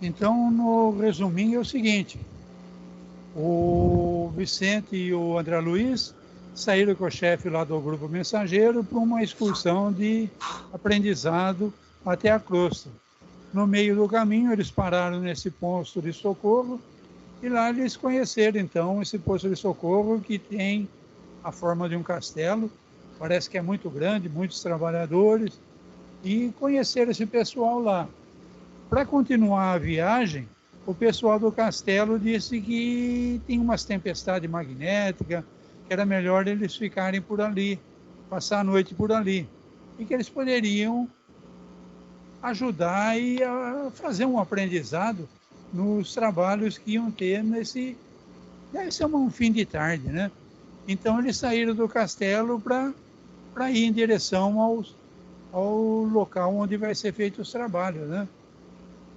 Então, no resuminho é o seguinte: o Vicente e o André Luiz saíram com o chefe lá do Grupo Mensageiro para uma excursão de aprendizado até a crosta. No meio do caminho, eles pararam nesse posto de socorro e lá eles conheceram, então, esse posto de socorro que tem a forma de um castelo. Parece que é muito grande, muitos trabalhadores, e conheceram esse pessoal lá. Para continuar a viagem, o pessoal do castelo disse que tem umas tempestades magnéticas, que era melhor eles ficarem por ali, passar a noite por ali, e que eles poderiam ajudar e a fazer um aprendizado nos trabalhos que iam ter nesse... Deve ser um fim de tarde, né? Então eles saíram do castelo para ir em direção ao local onde vai ser feito os trabalhos, né?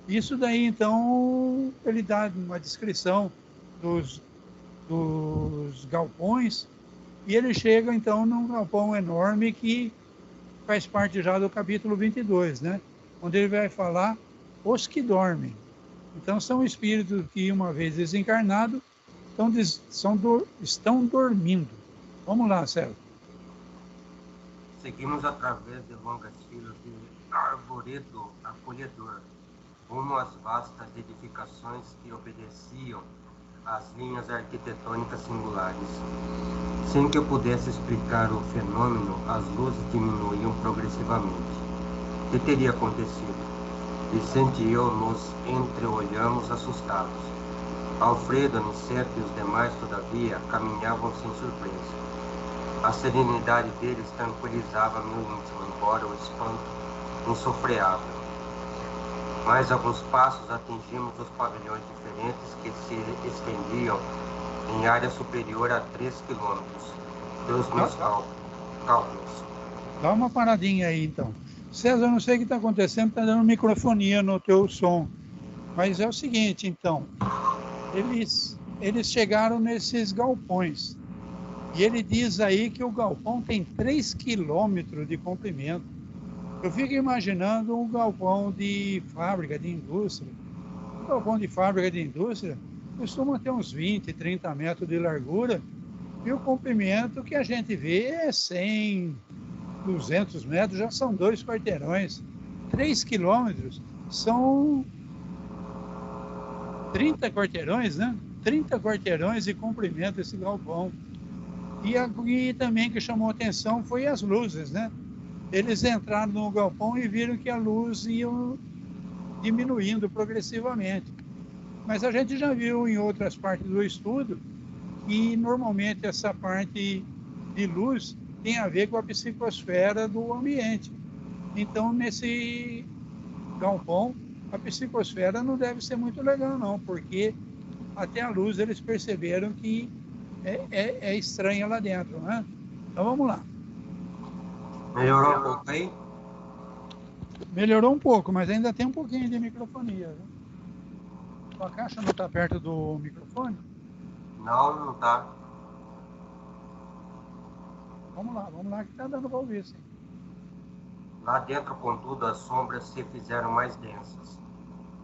Isso daí, então, ele dá uma descrição dos galpões e ele chega, então, num galpão enorme que faz parte já do capítulo 22, né? Onde ele vai falar os que dormem. Então, são espíritos que, uma vez desencarnados, estão dormindo. Vamos lá, Célio. Seguimos através de longas filas de arvoredo acolhedor, rumo às vastas edificações que obedeciam às linhas arquitetônicas singulares. Sem que eu pudesse explicar o fenômeno, as luzes diminuíam progressivamente. O que teria acontecido? Vicente e eu nos entreolhamos assustados. Alfredo, Aniceto e os demais, todavia, caminhavam sem surpresa. A serenidade deles tranquilizava meu íntimo, embora o espanto insofreava. Mais alguns passos atingimos os pavilhões diferentes que se estendiam em área superior a 3 quilômetros. Pelos meus cálculos. Dá uma paradinha aí, então. César, eu não sei o que está acontecendo, está dando microfonia no teu som. Mas é o seguinte, então. Eles chegaram nesses galpões. E ele diz aí que o galpão tem 3 quilômetros de comprimento. Eu fico imaginando um galpão de fábrica, de indústria. Um galpão de fábrica de indústria costuma ter uns 20, 30 metros de largura. E o comprimento que a gente vê é 100, 200 metros, já são 2 quarteirões. 3 quilômetros são 30 quarteirões, né? 30 quarteirões de comprimento esse galpão. E também que chamou a atenção foi as luzes, né? Eles entraram no galpão e viram que a luz ia diminuindo progressivamente. Mas a gente já viu em outras partes do estudo que normalmente essa parte de luz tem a ver com a psicosfera do ambiente. Então, nesse galpão, a psicosfera não deve ser muito legal, não, porque até a luz eles perceberam que é estranha lá dentro, né? Então, vamos lá. Melhorou um pouco aí? Melhorou um pouco, mas ainda tem um pouquinho de microfonia. Viu? A caixa não está perto do microfone? Não, não está. Vamos lá que está dando para ouvir, sim. Lá dentro, contudo, as sombras se fizeram mais densas.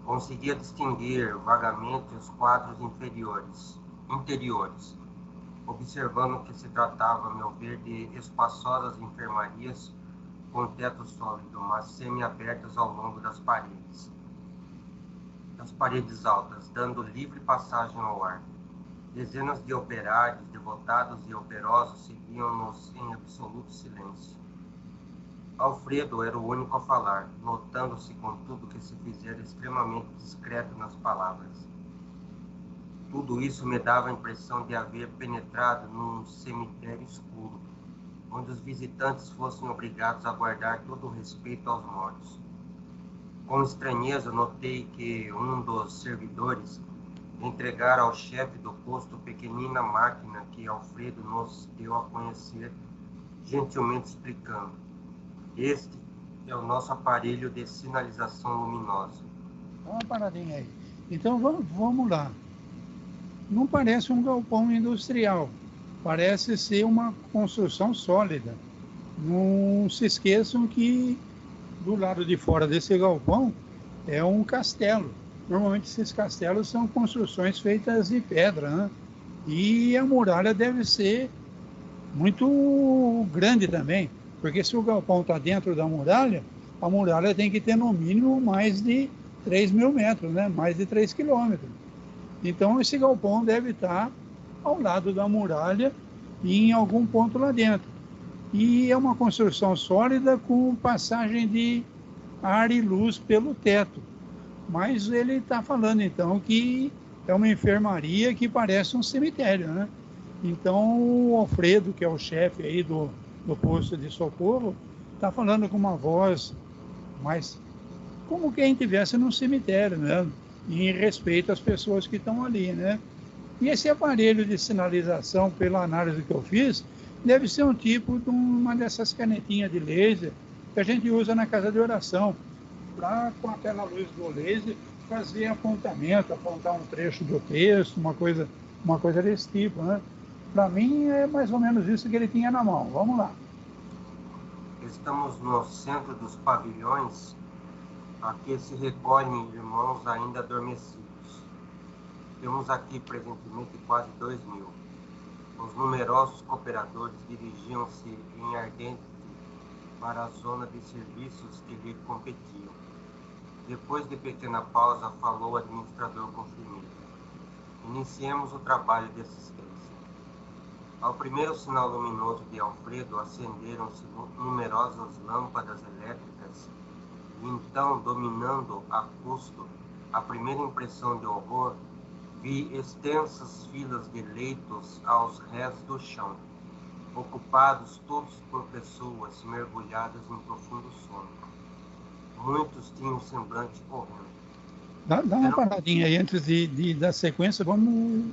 Conseguia distinguir vagamente os quadros interiores, observando que se tratava, a meu ver, de espaçosas enfermarias com teto sólido, mas semi-abertas ao longo das paredes altas, dando livre passagem ao ar. Dezenas de operários, devotados e operosos seguiam-nos em absoluto silêncio. Alfredo era o único a falar, notando-se, contudo, que se fizera extremamente discreto nas palavras. Tudo isso me dava a impressão de haver penetrado num cemitério escuro, onde os visitantes fossem obrigados a guardar todo o respeito aos mortos. Com estranheza, notei que um dos servidores entregara ao chefe do posto pequenina máquina que Alfredo nos deu a conhecer, gentilmente explicando: este é o nosso aparelho de sinalização luminosa. Dá uma paradinha aí. Então, vamos lá. Não parece um galpão industrial, parece ser uma construção sólida. Não se esqueçam que do lado de fora desse galpão é um castelo. normalmente esses castelos são construções feitas de pedra, né? E a muralha deve ser muito grande também, porque se o galpão está dentro da muralha, a muralha tem que ter no mínimo mais de 3.000 metros, né? Mais de 3 quilômetros. Então esse galpão deve estar ao lado da muralha e em algum ponto lá dentro. E é uma construção sólida com passagem de ar e luz pelo teto. Mas ele está falando então que é uma enfermaria que parece um cemitério, né? Então o Alfredo, que é o chefe aí do posto de socorro, está falando com uma voz mais como quem estivesse num cemitério, né? E em respeito às pessoas que estão ali, né? E esse aparelho de sinalização, pela análise que eu fiz, deve ser um tipo de uma dessas canetinhas de laser que a gente usa na casa de oração, para, com aquela luz do laser, fazer apontamento, apontar um trecho do texto, uma coisa desse tipo, né? Para mim, é mais ou menos isso que ele tinha na mão. Vamos lá. Estamos no centro dos pavilhões, a que se recolhem irmãos ainda adormecidos. Temos aqui presentemente quase 2.000. Os numerosos cooperadores dirigiam-se em ardente para a zona de serviços que lhe competiam. Depois de pequena pausa, falou o administrador com firmeza. Iniciemos o trabalho de assistência. Ao primeiro sinal luminoso de Alfredo, acenderam-se numerosas lâmpadas elétricas e então, dominando a custo a primeira impressão de horror, vi extensas filas de leitos aos rés do chão, ocupados todos por pessoas mergulhadas em profundo sono. Muitos tinham semblante horrendo. Dá uma paradinha aí antes da sequência, vamos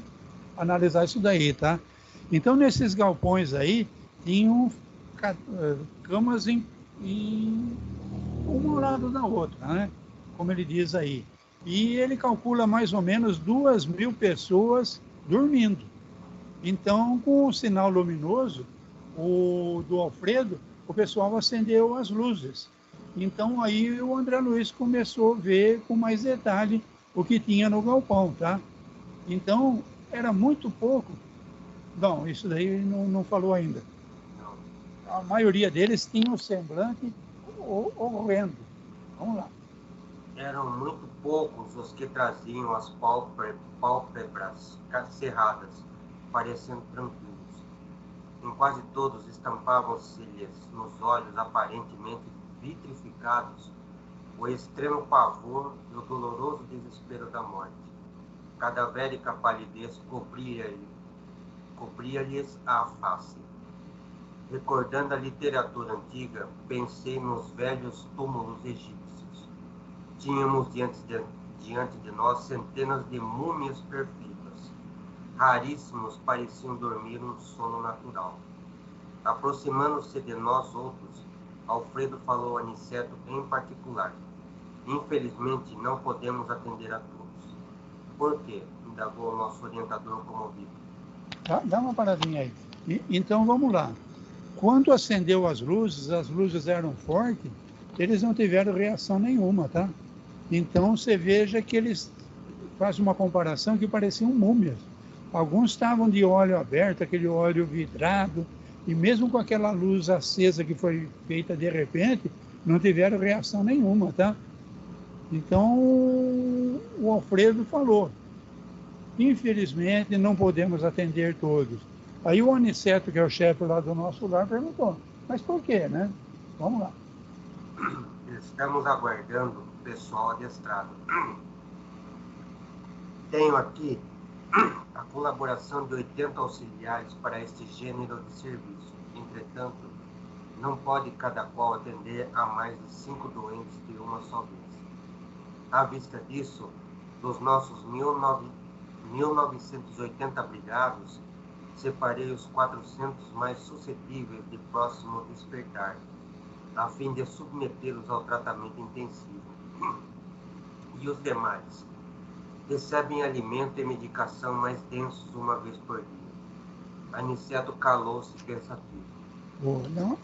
analisar isso daí, tá? Então, nesses galpões aí, tinham camas uma ao lado da outra, né? Como ele diz aí. E ele calcula mais ou menos 2.000 pessoas dormindo. Então, com o sinal luminoso do Alfredo, o pessoal acendeu as luzes. Então, aí o André Luiz começou a ver com mais detalhe o que tinha no galpão, tá? Então, era muito pouco. Não, isso daí não falou ainda. A maioria deles tinha um semblante horrendo. Vamos lá. Eram muito poucos os que traziam as pálpebras cerradas, parecendo tranquilos. Em quase todos estampavam-se-lhes nos olhos aparentemente vitrificados o extremo pavor e o doloroso desespero da morte. Cadavérica palidez cobria-lhes a face. Recordando a literatura antiga, pensei nos velhos túmulos egípcios. Tínhamos diante de nós centenas de múmias perfeitas. Raríssimos pareciam dormir um sono natural. Aproximando-se de nós outros, Alfredo falou a Aniceto em particular. Infelizmente, não podemos atender a todos. Por quê? Indagou o nosso orientador comovido. Dá uma paradinha aí. Então, vamos lá. Quando acendeu as luzes eram fortes, eles não tiveram reação nenhuma, tá? Então, você veja que eles fazem uma comparação que pareciam múmias. Alguns estavam de olho aberto, aquele olho vidrado, e mesmo com aquela luz acesa que foi feita de repente, não tiveram reação nenhuma, tá? Então, o Alfredo falou, infelizmente, não podemos atender todos. Aí o Aniceto, que é o chefe lá do nosso lar, perguntou, mas por quê, né? Vamos lá. Estamos aguardando o pessoal adestrado. Tenho aqui a colaboração de 80 auxiliares para este gênero de serviço. Entretanto, não pode cada qual atender a mais de 5 doentes de uma só vez. À vista disso, dos nossos 1.980 abrigados, separei os 400 mais suscetíveis de próximo despertar, a fim de submetê-los ao tratamento intensivo. E os demais recebem alimento e medicação mais densos uma vez por dia. Aniceto calou-se pensativo. Não?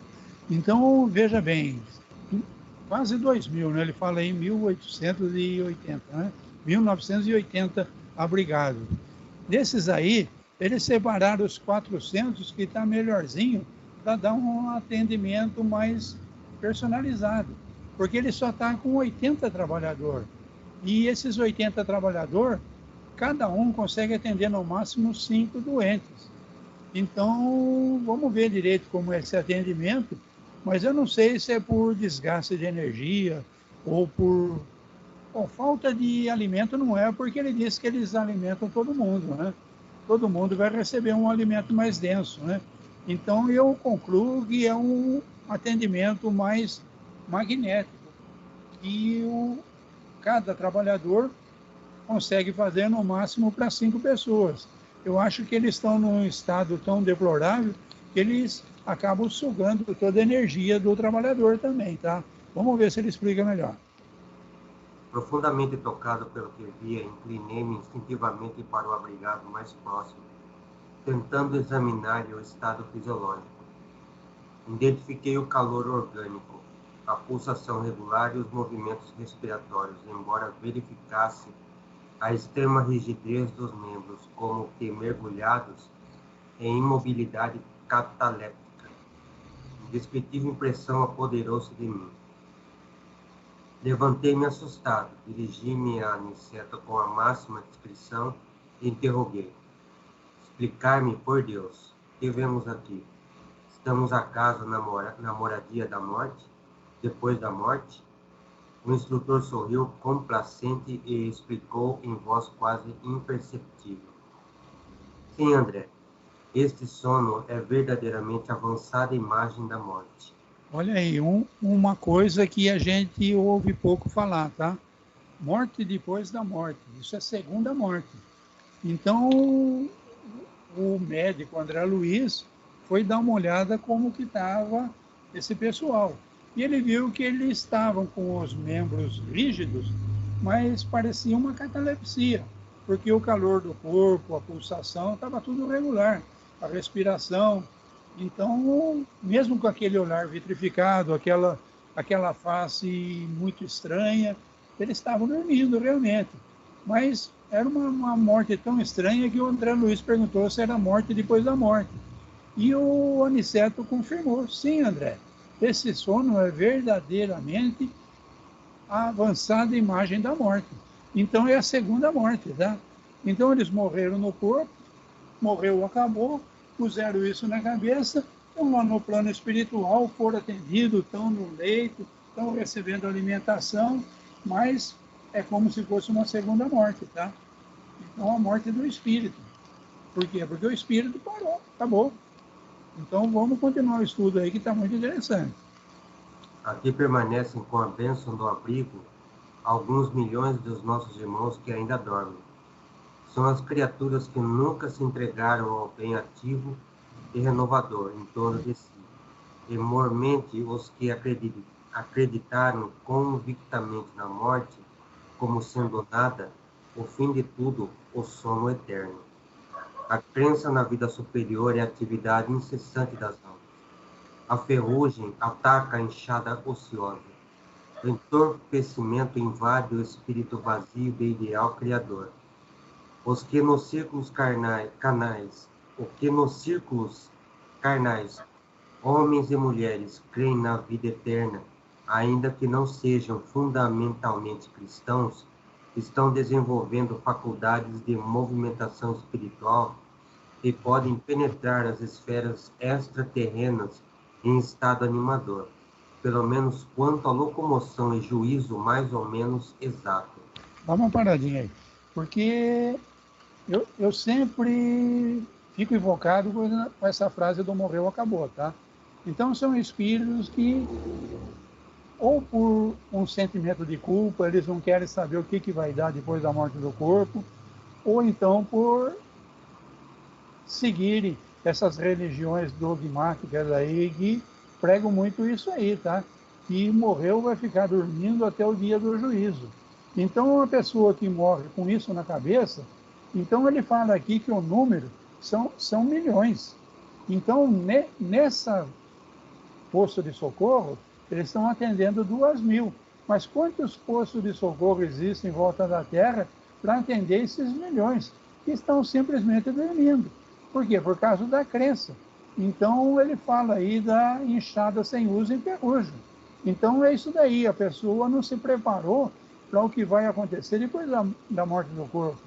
Então, veja bem, quase 2.000, né? Ele fala aí 1.880, né? 1.980 abrigados. Desses aí, eles separaram os 400 que está melhorzinho para dar um atendimento mais personalizado, porque ele só está com 80 trabalhadores. E esses 80 trabalhadores, cada um consegue atender no máximo 5 doentes. Então, vamos ver direito como é esse atendimento, mas eu não sei se é por desgaste de energia ou por... Bom, falta de alimento não é, porque ele disse que eles alimentam todo mundo, né? Todo mundo vai receber um alimento mais denso, né? Então, eu concluo que é um atendimento mais magnético, e cada trabalhador consegue fazer no máximo para 5 pessoas. Eu acho que eles estão num estado tão deplorável que eles acabam sugando toda a energia do trabalhador também, tá? Vamos ver se ele explica melhor. Profundamente tocado pelo que via, inclinei-me instintivamente para o abrigado mais próximo, tentando examinar-lhe o estado fisiológico. Identifiquei o calor orgânico, a pulsação regular e os movimentos respiratórios, embora verificasse a extrema rigidez dos membros, como que mergulhados em imobilidade cataléptica. Indescritível impressão apoderou-se de mim. Levantei-me assustado, dirigi-me a Aniceto com a máxima discrição e interroguei. Explicar-me, por Deus, que vemos aqui? Estamos acaso na moradia da morte? Depois da morte? O instrutor sorriu complacente e explicou em voz quase imperceptível. Sim, André, este sono é verdadeiramente a avançada imagem da morte. Olha aí, uma coisa que a gente ouve pouco falar, tá? Morte depois da morte, isso é segunda morte. Então, o médico André Luiz foi dar uma olhada como que estava esse pessoal. E ele viu que eles estavam com os membros rígidos, mas parecia uma catalepsia, porque o calor do corpo, a pulsação, estava tudo regular, a respiração. Então, mesmo com aquele olhar vitrificado, aquela face muito estranha, eles estavam dormindo realmente. Mas era uma morte tão estranha que o André Luiz perguntou se era morte depois da morte. E o Aniceto confirmou, sim, André, esse sono é verdadeiramente a avançada imagem da morte. Então é a segunda morte, tá? Então eles morreram no corpo, morreu, acabou, puseram isso na cabeça, estão lá no plano espiritual, foram atendidos, estão no leito, estão recebendo alimentação, mas é como se fosse uma segunda morte, tá? Então a morte do espírito. Por quê? Porque o espírito parou, acabou. Então vamos continuar o estudo aí que está muito interessante. Aqui permanecem com a bênção do abrigo alguns milhões dos nossos irmãos que ainda dormem. São as criaturas que nunca se entregaram ao bem ativo e renovador em torno de si, e mormente os que acreditaram convictamente na morte como sendo nada, o fim de tudo, o sono eterno. A crença na vida superior é a atividade incessante das almas. A ferrugem ataca a enxada ociosa. O entorpecimento invade o espírito vazio do ideal criador. Os que nos círculos carnais, homens e mulheres, creem na vida eterna, ainda que não sejam fundamentalmente cristãos, estão desenvolvendo faculdades de movimentação espiritual e podem penetrar as esferas extraterrenas em estado animador, pelo menos quanto à locomoção e juízo mais ou menos exato. Dá uma paradinha aí, porque eu sempre fico invocado com essa frase do morreu, acabou, tá? Então são espíritos que, ou por um sentimento de culpa, eles não querem saber o que vai dar depois da morte do corpo, ou então por seguirem essas religiões dogmáticas aí que pregam muito isso aí, tá? Que morreu vai ficar dormindo até o dia do juízo. Então, uma pessoa que morre com isso na cabeça, então ele fala aqui que o número são milhões. Então, nessa posto de socorro, eles estão atendendo 2.000. Mas quantos postos de socorro existem em volta da Terra para atender esses milhões que estão simplesmente dormindo? Por quê? Por causa da crença. Então, ele fala aí da enxada sem uso e enferrujam. Então, é isso daí, a pessoa não se preparou para o que vai acontecer depois da morte do corpo.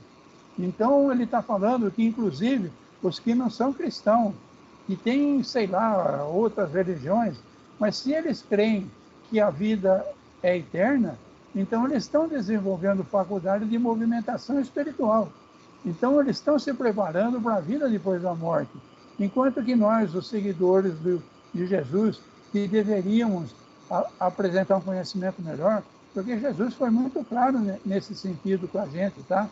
Então, ele está falando que, inclusive, os que não são cristãos, que têm, sei lá, outras religiões, mas se eles creem que a vida é eterna, então eles estão desenvolvendo faculdade de movimentação espiritual. Então, eles estão se preparando para a vida depois da morte. Enquanto que nós, os seguidores de Jesus, que deveríamos apresentar um conhecimento melhor, porque Jesus foi muito claro nesse sentido com a gente, tá?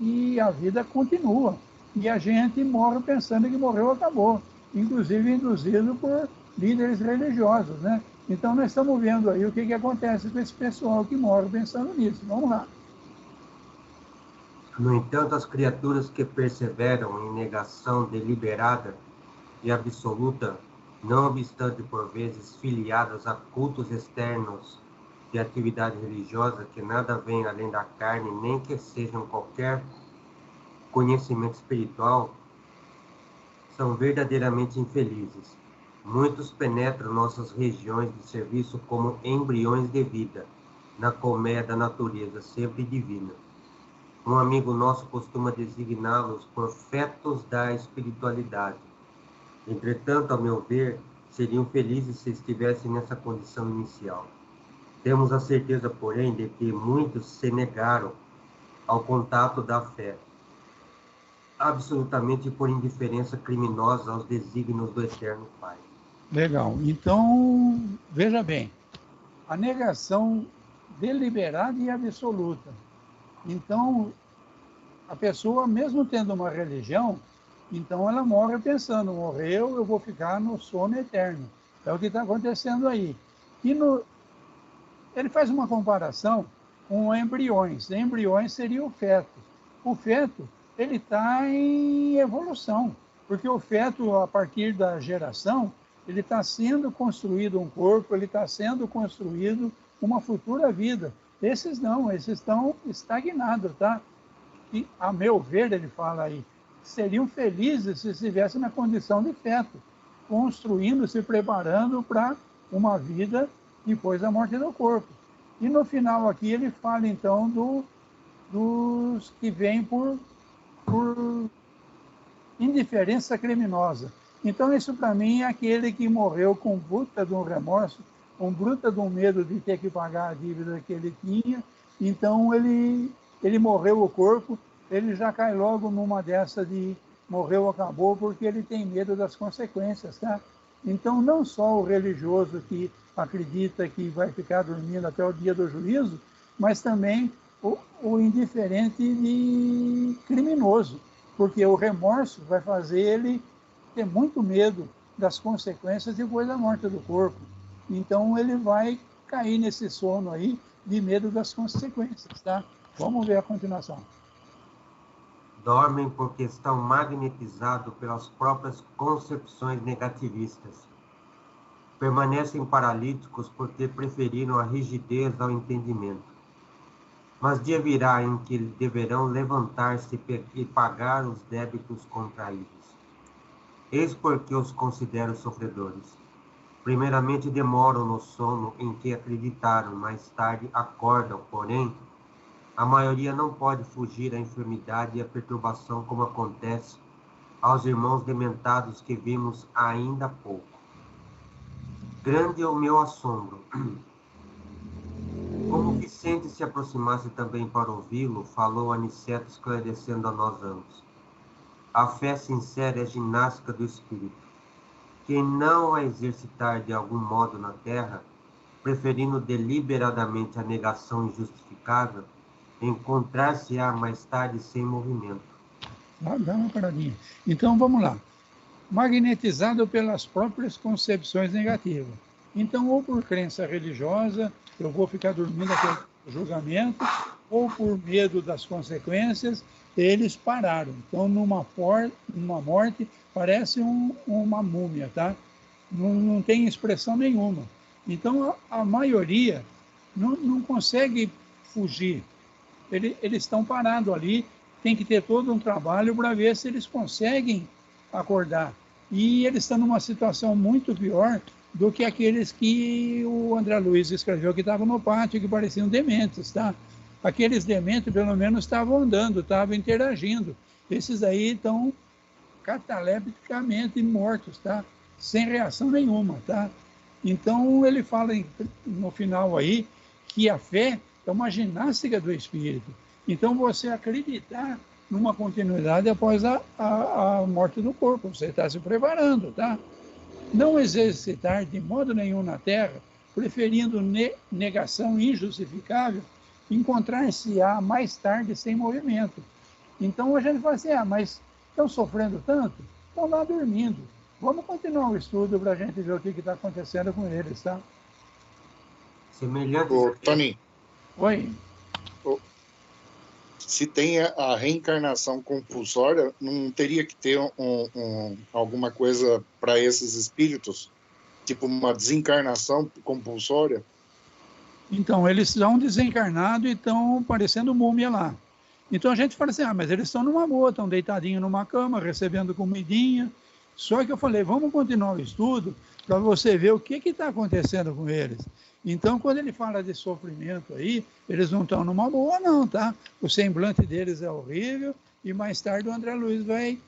E a vida continua. E a gente morre pensando que morreu, acabou. Inclusive induzido por líderes religiosos, né? Então, nós estamos vendo aí o que acontece com esse pessoal que morre pensando nisso. Vamos lá. No entanto, as criaturas que perseveram em negação deliberada e absoluta, não obstante por vezes filiadas a cultos externos de atividade religiosa que nada vem além da carne, nem que sejam qualquer conhecimento espiritual, são verdadeiramente infelizes. Muitos penetram nossas regiões de serviço como embriões de vida, na colmeia da natureza sempre divina. Um amigo nosso costuma designá-los por fetos da espiritualidade. Entretanto, ao meu ver, seriam felizes se estivessem nessa condição inicial. Temos a certeza, porém, de que muitos se negaram ao contato da fé, absolutamente por indiferença criminosa aos desígnios do Eterno Pai. Legal. Então, veja bem, a negação deliberada e absoluta. Então, a pessoa, mesmo tendo uma religião, então ela morre pensando, morreu, eu vou ficar no sono eterno. É o que está acontecendo aí. E ele faz uma comparação com embriões. Embriões seria o feto. O feto, ele está em evolução, porque o feto, a partir da geração, ele está sendo construído um corpo, ele está sendo construído uma futura vida. Esses não, esses estão estagnados, tá? E, a meu ver, ele fala aí, seriam felizes se estivessem na condição de feto, construindo, se preparando para uma vida depois da morte do corpo. E no final aqui ele fala então dos que vêm por indiferença criminosa. Então isso para mim é aquele que morreu com bruta de um remorso, com bruta de um medo de ter que pagar a dívida que ele tinha. Então ele morreu o corpo, ele já cai logo numa dessa de morreu, acabou, porque ele tem medo das consequências, tá? Então, não só o religioso que acredita que vai ficar dormindo até o dia do juízo, mas também o indiferente e criminoso, porque o remorso vai fazer ele ter muito medo das consequências depois da morte do corpo. Então, ele vai cair nesse sono aí de medo das consequências, tá? Vamos ver a continuação. Dormem porque estão magnetizados pelas próprias concepções negativistas. Permanecem paralíticos porque preferiram a rigidez ao entendimento. Mas dia virá em que deverão levantar-se e pagar os débitos contraídos. Eis porque os considero sofredores. Primeiramente demoram no sono em que acreditaram, mais tarde acordam, porém, a maioria não pode fugir à enfermidade e à perturbação como acontece aos irmãos dementados que vimos ainda há pouco. Grande é o meu assombro. Como Vicente se aproximasse também para ouvi-lo, falou Aniceto esclarecendo a nós ambos. A fé sincera é ginástica do espírito. Quem não a exercitar de algum modo na terra, preferindo deliberadamente a negação injustificável, encontrar-se-á mais tarde sem movimento. Dá uma paradinha. Então, vamos lá. Magnetizado pelas próprias concepções negativas. Então, ou por crença religiosa, eu vou ficar dormindo até o julgamento, ou por medo das consequências, eles pararam. Então, numa morte, parece uma múmia, tá? Não tem expressão nenhuma. Então, a maioria não consegue fugir. Eles estão parados ali, tem que ter todo um trabalho para ver se eles conseguem acordar. E eles estão numa situação muito pior do que aqueles que o André Luiz escreveu que estavam no pátio, que pareciam dementes, tá? Aqueles dementes, pelo menos, estavam andando, estavam interagindo. Esses aí estão catalepticamente mortos, tá? Sem reação nenhuma, tá? Então, ele fala no final aí que a fé é uma ginástica do espírito. Então, você acreditar numa continuidade após a morte do corpo, você está se preparando, tá? Não exercitar de modo nenhum na Terra, preferindo negação injustificável, encontrar-se-á mais tarde sem movimento. Então, a gente fala assim, mas estão sofrendo tanto? Estão lá dormindo. Vamos continuar o estudo para a gente ver o que está acontecendo com eles, tá? Semelhante. Tony. Oi. Se tem a reencarnação compulsória, não teria que ter alguma coisa para esses espíritos? Tipo uma desencarnação compulsória? Então, eles são desencarnados e estão parecendo múmia lá. Então a gente fala assim, mas eles estão numa boa, estão deitadinhos numa cama, recebendo comidinha. Só que eu falei, vamos continuar o estudo para você ver o que está acontecendo com eles. Então, quando ele fala de sofrimento aí, eles não estão numa boa não, tá? O semblante deles é horrível e mais tarde o André Luiz vai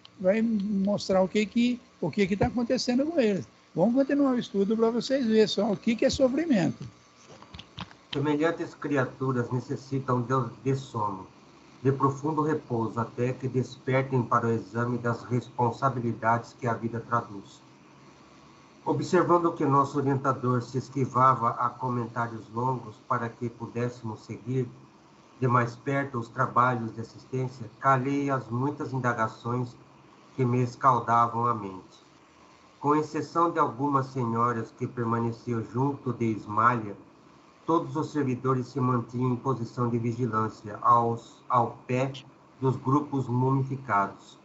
mostrar o que está acontecendo com eles. Vamos continuar o estudo para vocês verem só o que é sofrimento. Semelhantes criaturas necessitam de sono, de profundo repouso, até que despertem para o exame das responsabilidades que a vida traduz. Observando que nosso orientador se esquivava a comentários longos para que pudéssemos seguir de mais perto os trabalhos de assistência, calei as muitas indagações que me escaldavam a mente. Com exceção de algumas senhoras que permaneciam junto de Ismália, todos os servidores se mantinham em posição de vigilância ao pé dos grupos mumificados.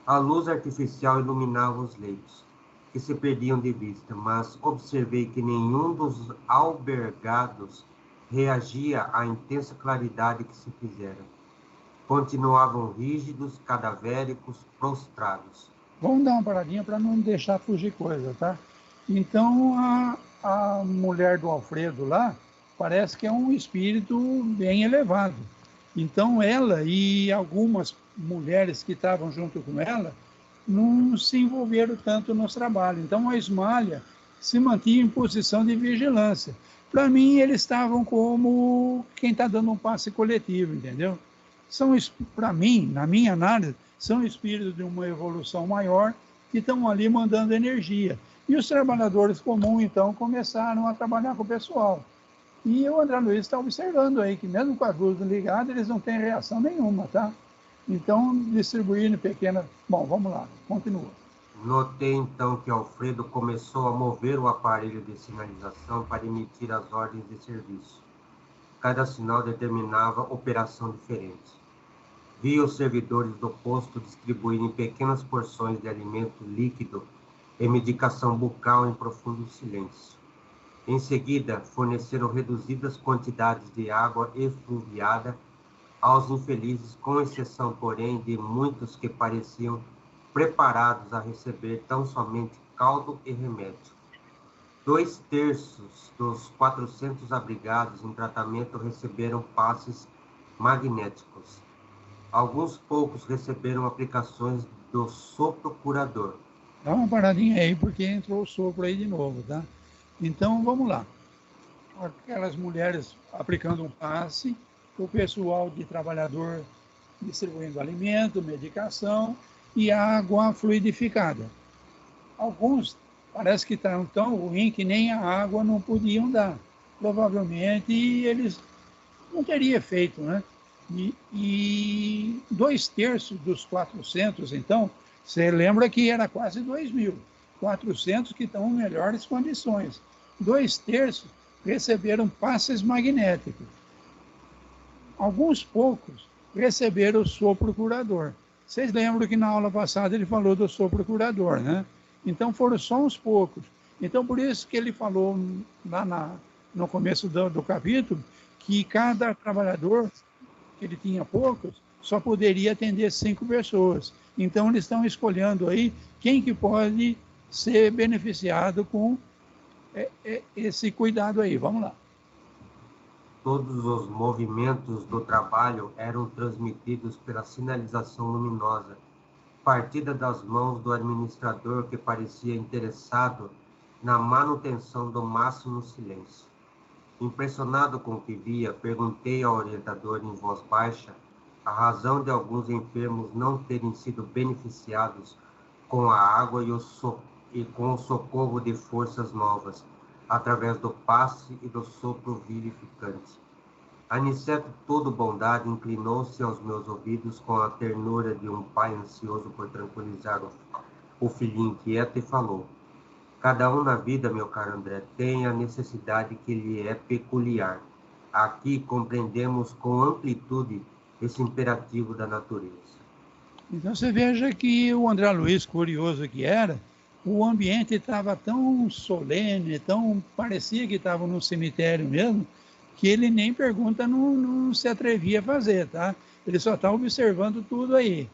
A luz artificial iluminava os leitos, que se perdiam de vista, mas observei que nenhum dos albergados reagia à intensa claridade que se fizera. Continuavam rígidos, cadavéricos, prostrados. Vamos dar uma paradinha para não deixar fugir coisa, tá? Então, a mulher do Alfredo lá, parece que é um espírito bem elevado. Então, ela e algumas mulheres que estavam junto com ela não se envolveram tanto nos trabalhos. Então, a Ismália se mantinha em posição de vigilância. Para mim, eles estavam como quem está dando um passe coletivo, entendeu? Para mim, na minha análise, são espíritos de uma evolução maior que estão ali mandando energia. E os trabalhadores comuns, então, começaram a trabalhar com o pessoal. E o André Luiz está observando aí que mesmo com as luzes ligadas, eles não têm reação nenhuma, tá? Então, distribuindo pequenas... Bom, vamos lá, continua. Notei então que Alfredo começou a mover o aparelho de sinalização para emitir as ordens de serviço. Cada sinal determinava operação diferente. Vi os servidores do posto distribuírem pequenas porções de alimento líquido e medicação bucal em profundo silêncio. Em seguida, forneceram reduzidas quantidades de água efluviada aos infelizes, com exceção, porém, de muitos que pareciam preparados a receber tão somente caldo e remédio. 2/3 dos 400 abrigados em tratamento receberam passes magnéticos. Alguns poucos receberam aplicações do sopro curador. Dá uma paradinha aí, porque entrou o sopro aí de novo, tá? Então, vamos lá. Aquelas mulheres aplicando um passe, o pessoal de trabalhador distribuindo alimento, medicação e água fluidificada. Alguns parece que estão tão ruins que nem a água não podiam dar. Provavelmente eles não teriam feito, né? E 2/3 dos 400, então, você lembra que era quase 2.000. 400 que estão em melhores condições. 2/3 receberam passes magnéticos. Alguns poucos receberam o sopro curador. Vocês lembram que na aula passada ele falou do sopro curador, né? Então foram só uns poucos. Então por isso que ele falou lá no começo do capítulo, que cada trabalhador, que ele tinha poucos, só poderia atender 5 pessoas. Então, eles estão escolhendo aí quem que pode ser beneficiado com esse cuidado aí. Vamos lá. Todos os movimentos do trabalho eram transmitidos pela sinalização luminosa, partida das mãos do administrador, que parecia interessado na manutenção do máximo silêncio. Impressionado com o que via, perguntei ao orientador em voz baixa a razão de alguns enfermos não terem sido beneficiados com a água e com o socorro de forças novas, através do passe e do sopro vivificante. Aniceto, todo bondade, inclinou-se aos meus ouvidos com a ternura de um pai ansioso por tranquilizar o filhinho inquieto e falou: cada um na vida, meu caro André, tem a necessidade que lhe é peculiar. Aqui compreendemos com amplitude esse imperativo da natureza. Então você veja que o André Luiz, curioso que era, o ambiente estava tão solene, parecia que estava num cemitério mesmo, que ele nem pergunta não se atrevia a fazer, tá? Ele só está observando tudo aí.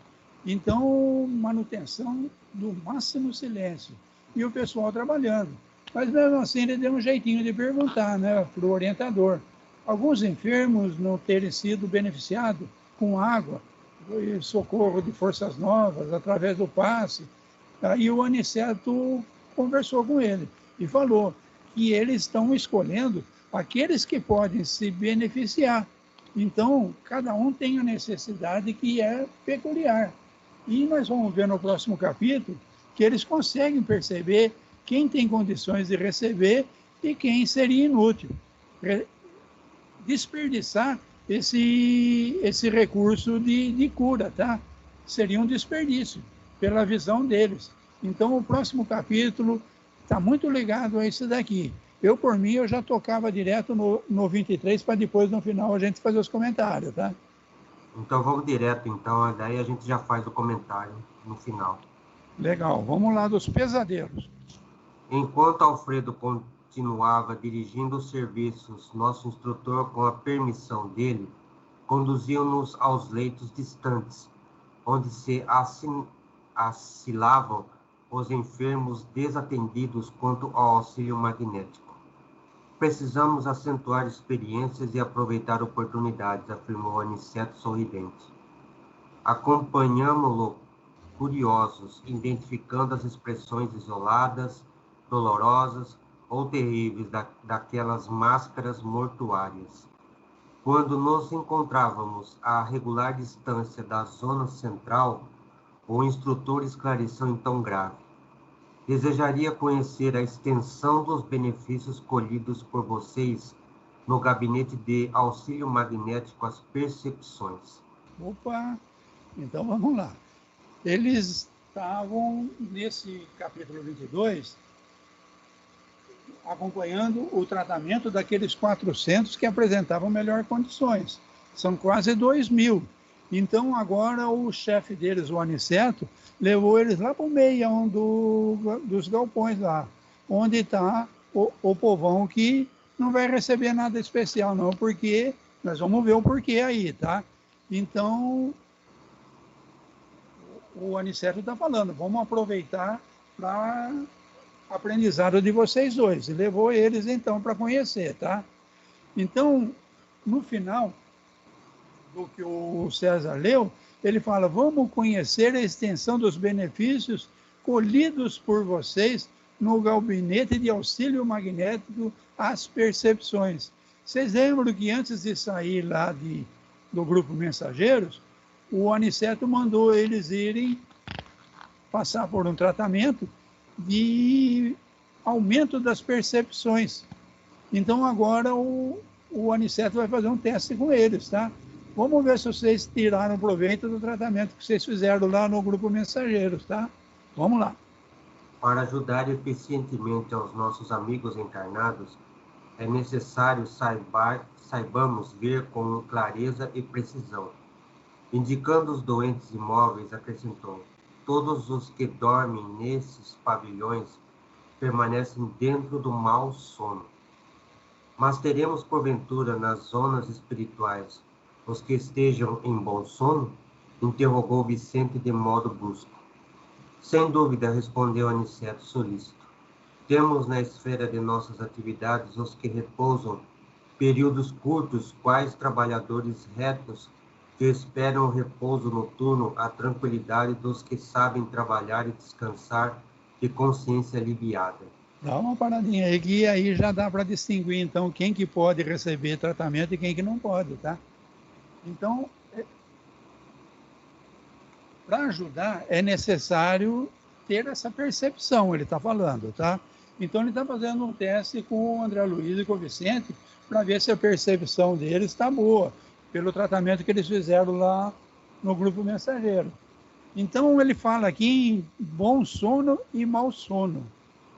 Então, manutenção do máximo silêncio. E o pessoal trabalhando. Mas mesmo assim ele deu um jeitinho de perguntar, né, para o orientador. Alguns enfermos não terem sido beneficiados com água, e socorro de forças novas, através do passe. Aí o Aniceto conversou com ele e falou que eles estão escolhendo aqueles que podem se beneficiar. Então, cada um tem a necessidade que é peculiar. E nós vamos ver no próximo capítulo que eles conseguem perceber quem tem condições de receber e quem seria inútil. Desperdiçar esse recurso de cura, tá? Seria um desperdício, pela visão deles. Então, o próximo capítulo está muito ligado a isso daqui. Eu, por mim, eu já tocava direto no 23, para depois, no final, a gente fazer os comentários, tá? Então, vamos direto, então, daí a gente já faz o comentário no final. Legal, vamos lá dos pesadelos. Enquanto Alfredo continuava dirigindo os serviços, nosso instrutor, com a permissão dele, conduziu-nos aos leitos distantes, onde se acilavam os enfermos desatendidos quanto ao auxílio magnético. Precisamos acentuar experiências e aproveitar oportunidades, afirmou Aniceto sorridente. Acompanhamo-lo curiosos, identificando as expressões isoladas, dolorosas ou terríveis daquelas máscaras mortuárias. Quando nos encontrávamos a regular distância da zona central, o instrutor esclareceu então grave: desejaria conhecer a extensão dos benefícios colhidos por vocês no gabinete de auxílio magnético às percepções. Opa, então vamos lá. Eles estavam, nesse capítulo 22, acompanhando o tratamento daqueles 400 que apresentavam melhores condições. São quase 2.000. Então, agora, o chefe deles, o Aniceto, levou eles lá para o meio dos galpões lá, onde está o povão que não vai receber nada especial, não, porque nós vamos ver o porquê aí, tá? Então, o Aniceto está falando, vamos aproveitar para aprendizado de vocês dois. E levou eles, então, para conhecer, tá? Então, no final do que o César leu, ele fala, vamos conhecer a extensão dos benefícios colhidos por vocês no gabinete de auxílio magnético às percepções. Vocês lembram que antes de sair lá do grupo Mensageiros, o Aniceto mandou eles irem passar por um tratamento de aumento das percepções. Então, agora o Aniceto vai fazer um teste com eles, tá? Vamos ver se vocês tiraram proveito do tratamento que vocês fizeram lá no grupo Mensageiros, tá? Vamos lá. Para ajudar eficientemente aos nossos amigos encarnados, é necessário saibamos ver com clareza e precisão. Indicando os doentes imóveis, acrescentou: todos os que dormem nesses pavilhões permanecem dentro do mau sono. Mas teremos, porventura, nas zonas espirituais, os que estejam em bom sono? Interrogou Vicente de modo brusco. Sem dúvida, respondeu Aniceto solícito. Temos na esfera de nossas atividades os que repousam períodos curtos, quais trabalhadores retos que esperam o repouso noturno, a tranquilidade dos que sabem trabalhar e descansar de consciência aliviada. Dá uma paradinha aí, que aí já dá para distinguir, então, quem que pode receber tratamento e quem que não pode, tá? Então, para ajudar, é necessário ter essa percepção, ele está falando, tá? Então, ele está fazendo um teste com o André Luiz e com o Vicente para ver se a percepção deles está boa, pelo tratamento que eles fizeram lá no grupo mensageiro. Então, ele fala aqui em bom sono e mau sono.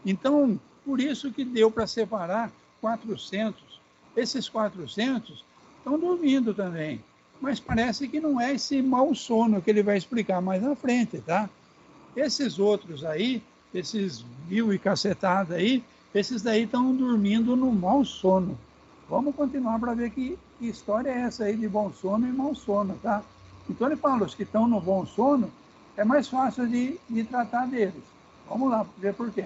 Então, por isso que deu para separar 400. Esses 400 estão dormindo também, mas parece que não é esse mau sono que ele vai explicar mais na frente, tá? Esses outros aí, esses 1000 e cacetada aí, esses daí estão dormindo no mau sono. Vamos continuar para ver que história é essa aí de bom sono e mau sono, tá? Então ele fala, os que estão no bom sono, é mais fácil de tratar deles. Vamos lá ver por quê.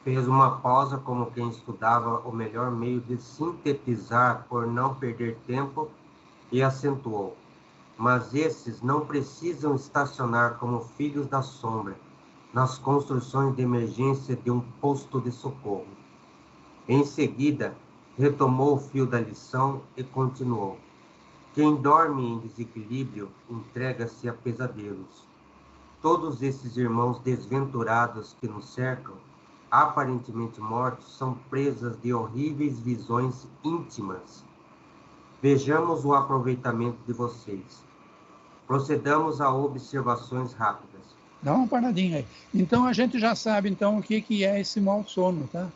Fez uma pausa como quem estudava o melhor meio de sintetizar por não perder tempo e acentuou. Mas esses não precisam estacionar como filhos da sombra nas construções de emergência de um posto de socorro. Em seguida, retomou o fio da lição e continuou. Quem dorme em desequilíbrio entrega-se a pesadelos. Todos esses irmãos desventurados que nos cercam, aparentemente mortos, são presas de horríveis visões íntimas. Vejamos o aproveitamento de vocês. Procedamos a observações rápidas. Dá uma paradinha aí. Então a gente já sabe então o que é esse mau sono, tá?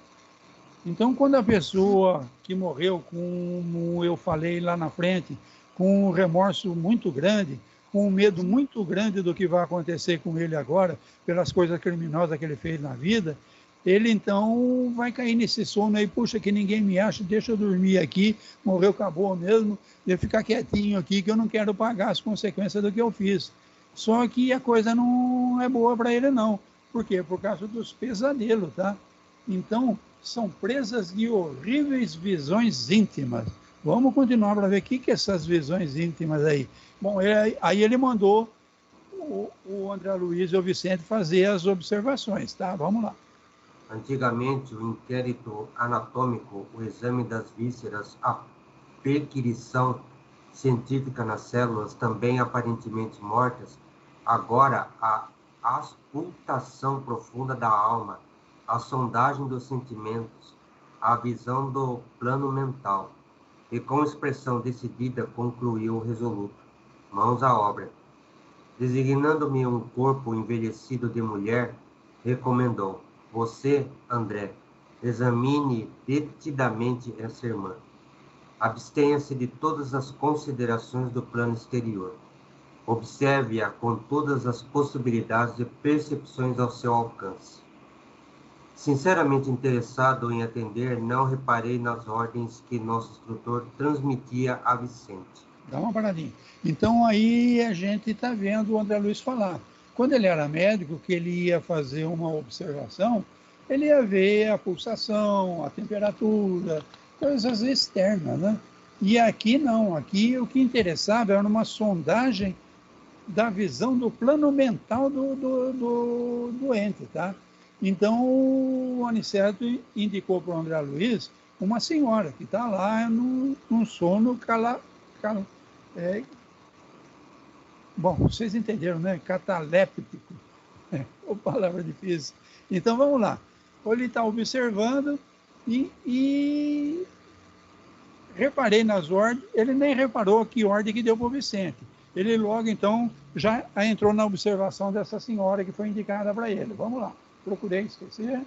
Então quando a pessoa que morreu, como eu falei lá na frente, com um remorso muito grande, com um medo muito grande do que vai acontecer com ele agora, pelas coisas criminosas que ele fez na vida, ele então vai cair nesse sono aí, puxa, que ninguém me acha, deixa eu dormir aqui, morreu, acabou mesmo, eu ficar quietinho aqui, que eu não quero pagar as consequências do que eu fiz. Só que a coisa não é boa para ele não. Por quê? Por causa dos pesadelos, tá? Então, são presas de horríveis visões íntimas. Vamos continuar para ver o que é essas visões íntimas aí. Bom, aí ele mandou o André Luiz e o Vicente fazer as observações, tá? Vamos lá. Antigamente, o inquérito anatômico, o exame das vísceras, a perquisição científica nas células, também aparentemente mortas, agora a auscultação profunda da alma, a sondagem dos sentimentos, a visão do plano mental. E com expressão decidida concluiu resoluto. Mãos à obra. Designando-me um corpo envelhecido de mulher, recomendou. Você, André, examine detidamente essa irmã. Abstenha-se de todas as considerações do plano exterior. Observe-a com todas as possibilidades e percepções ao seu alcance. Sinceramente interessado em atender, não reparei nas ordens que nosso instrutor transmitia a Vicente. Dá uma paradinha. Então aí a gente está vendo o André Luiz falar. Quando ele era médico, que ele ia fazer uma observação, ele ia ver a pulsação, a temperatura, coisas externas, né? E aqui não, aqui o que interessava era uma sondagem da visão do plano mental do doente, tá? Então o Aniceto indicou para o André Luiz uma senhora que está lá num sono bom, vocês entenderam, né? Cataléptico. Uma palavra difícil. Então, vamos lá. Ele está observando e reparei nas ordens. Ele nem reparou que ordem que deu para o Vicente. Ele logo, então, já entrou na observação dessa senhora que foi indicada para ele. Vamos lá. Procurei esquecer.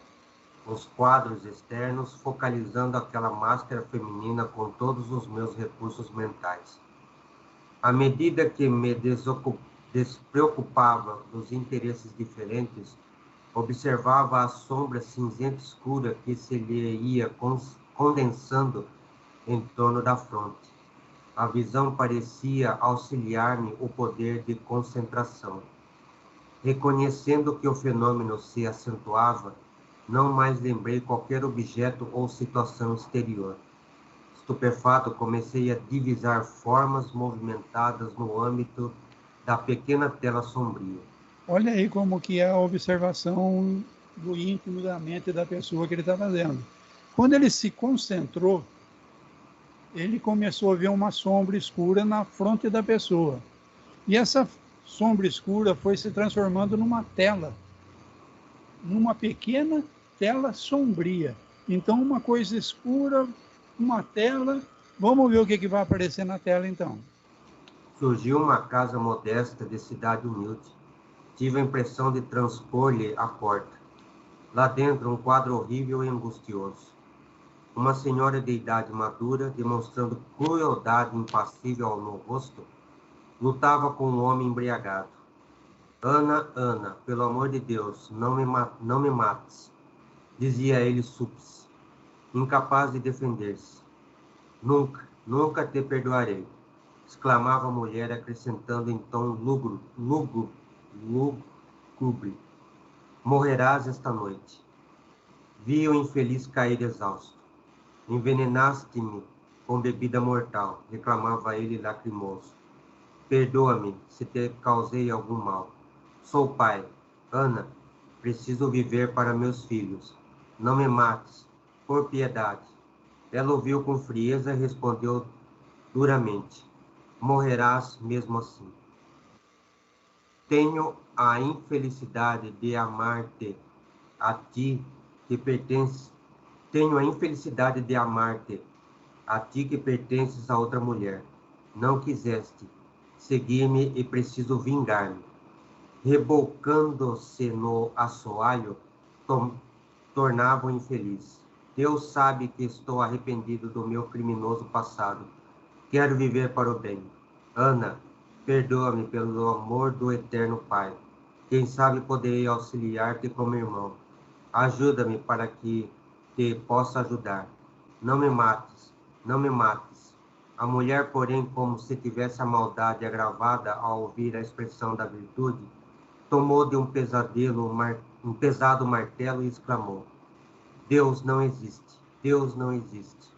Os quadros externos, focalizando aquela máscara feminina com todos os meus recursos mentais. À medida que me despreocupava dos interesses diferentes, observava a sombra cinzenta escura que se lhe ia condensando em torno da fronte. A visão parecia auxiliar-me o poder de concentração. Reconhecendo que o fenômeno se acentuava, não mais lembrei qualquer objeto ou situação exterior. Estupefato, comecei a divisar formas movimentadas no âmbito da pequena tela sombria. Olha aí como que é a observação do íntimo da mente da pessoa que ele está fazendo. Quando ele se concentrou, ele começou a ver uma sombra escura na fronte da pessoa. E essa sombra escura foi se transformando numa tela, numa pequena tela sombria. Então, uma coisa escura, uma tela. Vamos ver o que vai aparecer na tela, então. Surgiu uma casa modesta de cidade humilde. Tive a impressão de transpor-lhe a porta. Lá dentro, um quadro horrível e angustioso. Uma senhora de idade madura, demonstrando crueldade impassível no rosto, lutava com um homem embriagado. Ana, Ana, pelo amor de Deus, não me mates, dizia ele súplice, incapaz de defender-se. Nunca, nunca te perdoarei, exclamava a mulher, acrescentando em tom lúgubre. Morrerás esta noite. Vi o infeliz cair exausto. Envenenaste-me com bebida mortal, reclamava ele lacrimoso. Perdoa-me se te causei algum mal. Sou pai. Ana, preciso viver para meus filhos. Não me mates, por piedade. Ela ouviu com frieza e respondeu duramente. Morrerás mesmo assim. Tenho a infelicidade de amar-te, a ti que pertences. Tenho a infelicidade de amar-te, a ti que pertences a outra mulher. Não quiseste seguir-me e preciso vingar-me. Rebocando-se no assoalho, tornava-o infeliz. Deus sabe que estou arrependido do meu criminoso passado. Quero viver para o bem. Ana, perdoa-me pelo amor do eterno Pai. Quem sabe poderei auxiliar-te como irmão. Ajuda-me para que te possa ajudar. Não me mates, não me mates. A mulher, porém, como se tivesse a maldade agravada ao ouvir a expressão da virtude, tomou de um pesado martelo e exclamou: Deus não existe, Deus não existe.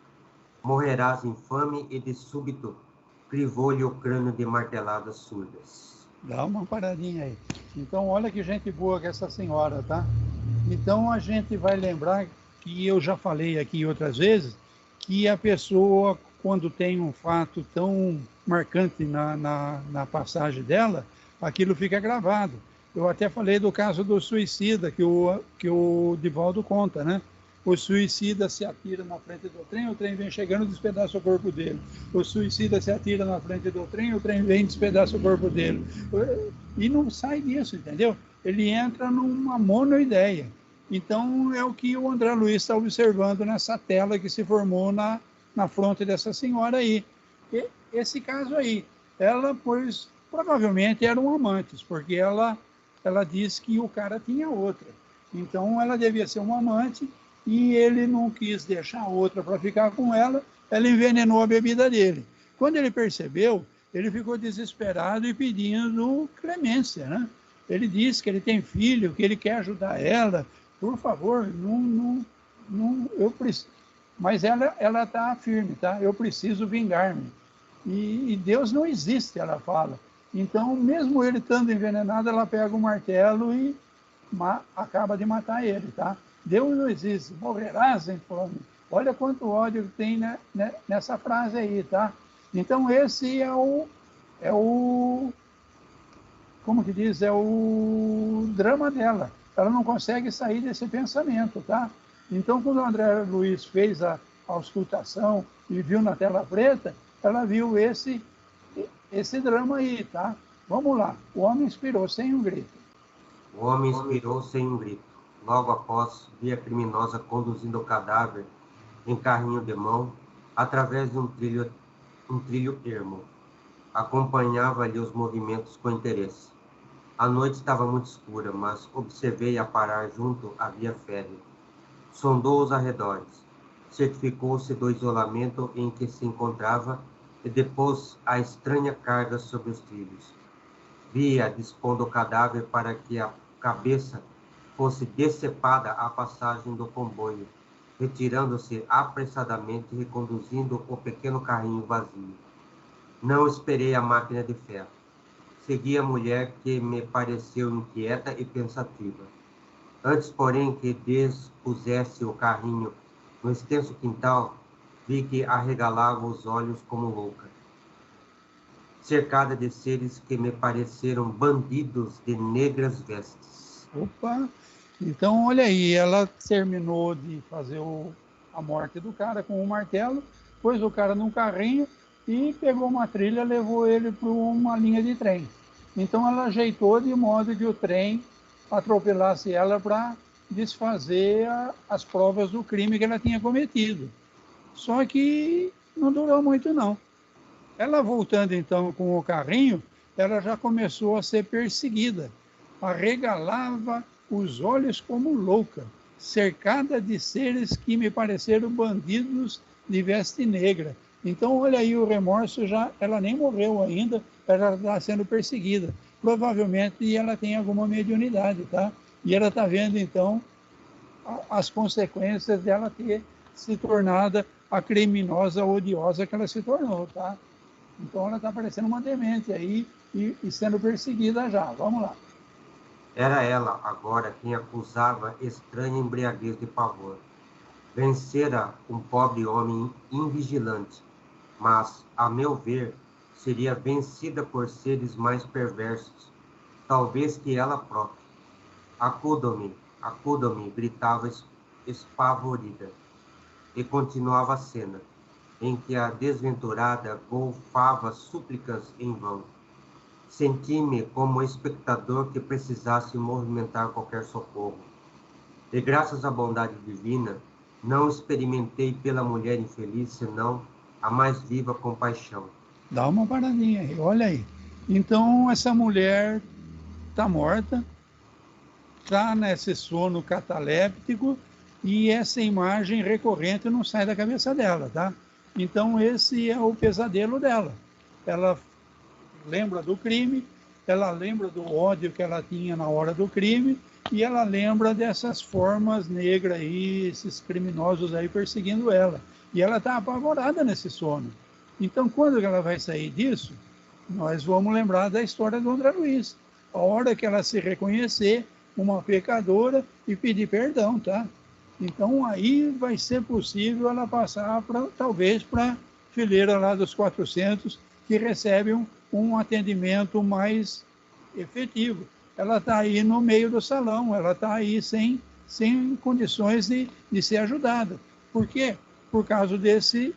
Morrerás infame, e de súbito crivou-lhe o crânio de marteladas surdas. Dá uma paradinha aí. Então, olha que gente boa que essa senhora, tá? Então, a gente vai lembrar que eu já falei aqui outras vezes, que a pessoa, quando tem um fato tão marcante na passagem dela, aquilo fica gravado. Eu até falei do caso do suicida, que o Divaldo conta, né? O suicida se atira na frente do trem, o trem vem chegando e despedaça o corpo dele. O suicida se atira na frente do trem, o trem vem e despedaça o corpo dele. E não sai disso, entendeu? Ele entra numa monoideia. Então, é o que o André Luiz está observando nessa tela que se formou na fronte dessa senhora aí. E esse caso aí, ela, pois, provavelmente eram amantes, porque ela disse que o cara tinha outra. Então, ela devia ser uma amante, e ele não quis deixar outra para ficar com ela envenenou a bebida dele. Quando ele percebeu, ele ficou desesperado e pedindo clemência, né? Ele disse que ele tem filho, que ele quer ajudar ela. Por favor, eu preciso. Mas ela está firme, tá? Eu preciso vingar-me. E Deus não existe, ela fala. Então, mesmo ele estando envenenado, ela pega o martelo e acaba de matar ele, tá? Deus não existe, morrerás em fome. Olha quanto ódio tem nessa frase aí, tá? Então, esse é o como que diz, é o drama dela. Ela não consegue sair desse pensamento, tá? Então, quando o André Luiz fez a auscultação e viu na tela preta, ela viu esse drama aí, tá? Vamos lá. O homem expirou sem um grito. O homem expirou sem um grito. Logo após, vi a criminosa conduzindo o cadáver em carrinho de mão através de um trilho ermo. Acompanhava-lhe os movimentos com interesse. A noite estava muito escura, mas observei a parar junto à via férrea. Sondou os arredores. certificou-se do isolamento em que se encontrava e depôs a estranha carga sobre os trilhos. Via dispondo o cadáver para que a cabeça fosse decepada à passagem do comboio, retirando-se apressadamente e reconduzindo o pequeno carrinho vazio. Não esperei a máquina de ferro. Segui a mulher, que me pareceu inquieta e pensativa. Antes, porém, que despusesse o carrinho no extenso quintal, vi que arregalava os olhos como louca, cercada de seres que me pareceram bandidos de negras vestes. Opa! Então, olha aí, ela terminou de fazer a morte do cara com um martelo, pôs o cara num carrinho e pegou uma trilha, levou ele para uma linha de trem. Então, ela ajeitou de modo que o trem atropelasse ela para desfazer as provas do crime que ela tinha cometido. Só que não durou muito, não. Ela voltando, então, com o carrinho, ela já começou a ser perseguida. Arregalava os olhos como louca, cercada de seres que me pareceram bandidos de veste negra. Então, olha aí o remorso, ela nem morreu ainda, ela está sendo perseguida. Provavelmente ela tem alguma mediunidade, tá? E ela está vendo, então, as consequências dela ter se tornado a criminosa odiosa que ela se tornou, tá? Então ela está parecendo uma demente aí e sendo perseguida já. Vamos lá. Era ela, agora, quem acusava estranha embriaguez de pavor. Vencera um pobre homem invigilante, mas, a meu ver, seria vencida por seres mais perversos, talvez que ela própria. Acudam-me, gritava espavorida, e continuava a cena, em que a desventurada golfava súplicas em vão. Senti-me como espectador que precisasse movimentar qualquer socorro. E graças à bondade divina, não experimentei pela mulher infeliz senão a mais viva compaixão. Dá uma paradinha aí, olha aí. Então essa mulher está morta, está nesse sono cataléptico e essa imagem recorrente não sai da cabeça dela, tá? Então esse é o pesadelo dela. Ela lembra do crime, ela lembra do ódio que ela tinha na hora do crime e ela lembra dessas formas negras aí, esses criminosos aí perseguindo ela. E ela está apavorada nesse sono. Então, quando ela vai sair disso, nós vamos lembrar da história do André Luiz. A hora que ela se reconhecer uma pecadora e pedir perdão, tá? Então, aí vai ser possível ela passar, talvez, para a fileira lá dos 400, que recebe um atendimento mais efetivo. Ela está aí no meio do salão, ela está aí sem condições de ser ajudada. Por quê? Por causa desse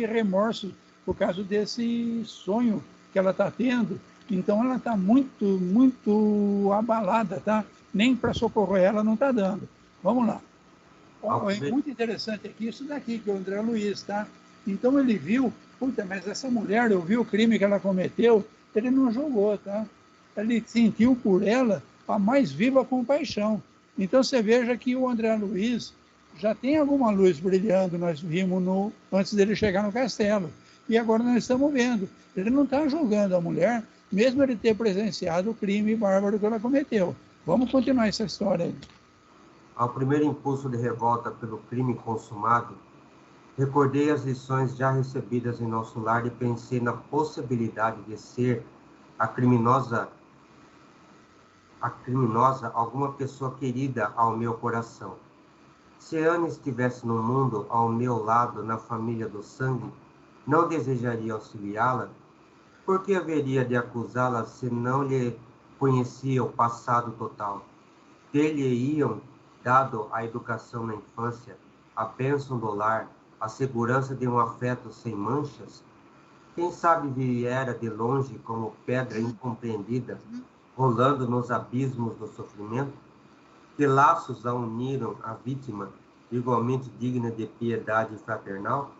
remorso, por causa desse sonho que ela está tendo. Então ela está muito, muito abalada, tá? Nem para socorrer ela não está dando. Vamos lá. É muito interessante aqui isso daqui, que é o André Luiz, tá? Então ele viu, puta, mas essa mulher, eu vi o crime que ela cometeu, ele não julgou, tá? Ele sentiu por ela a mais viva compaixão. Então você veja que o André Luiz já tem alguma luz brilhando, nós vimos antes dele chegar no castelo. E agora nós estamos vendo. Ele não está julgando a mulher, mesmo ele ter presenciado o crime bárbaro que ela cometeu. Vamos continuar essa história aí. Ao primeiro impulso de revolta pelo crime consumado, recordei as lições já recebidas em nosso lar e pensei na possibilidade de ser a criminosa alguma pessoa querida ao meu coração. Se Ana estivesse no mundo, ao meu lado, na família do sangue, não desejaria auxiliá-la? Por que haveria de acusá-la se não lhe conhecia o passado total? Ter-lhe-iam dado a educação na infância, a bênção do lar, a segurança de um afeto sem manchas? Quem sabe viera de longe como pedra incompreendida, rolando nos abismos do sofrimento? Que laços a uniram a vítima, igualmente digna de piedade fraternal?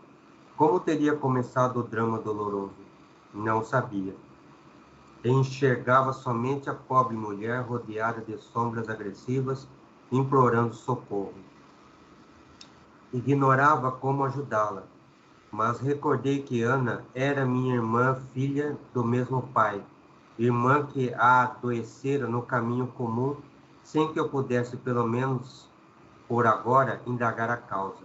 Como teria começado o drama doloroso? Não sabia. Enxergava somente a pobre mulher rodeada de sombras agressivas, implorando socorro. Ignorava como ajudá-la, mas recordei que Ana era minha irmã, filha do mesmo pai, irmã que a adoecera no caminho comum, sem que eu pudesse, pelo menos por agora, indagar a causa.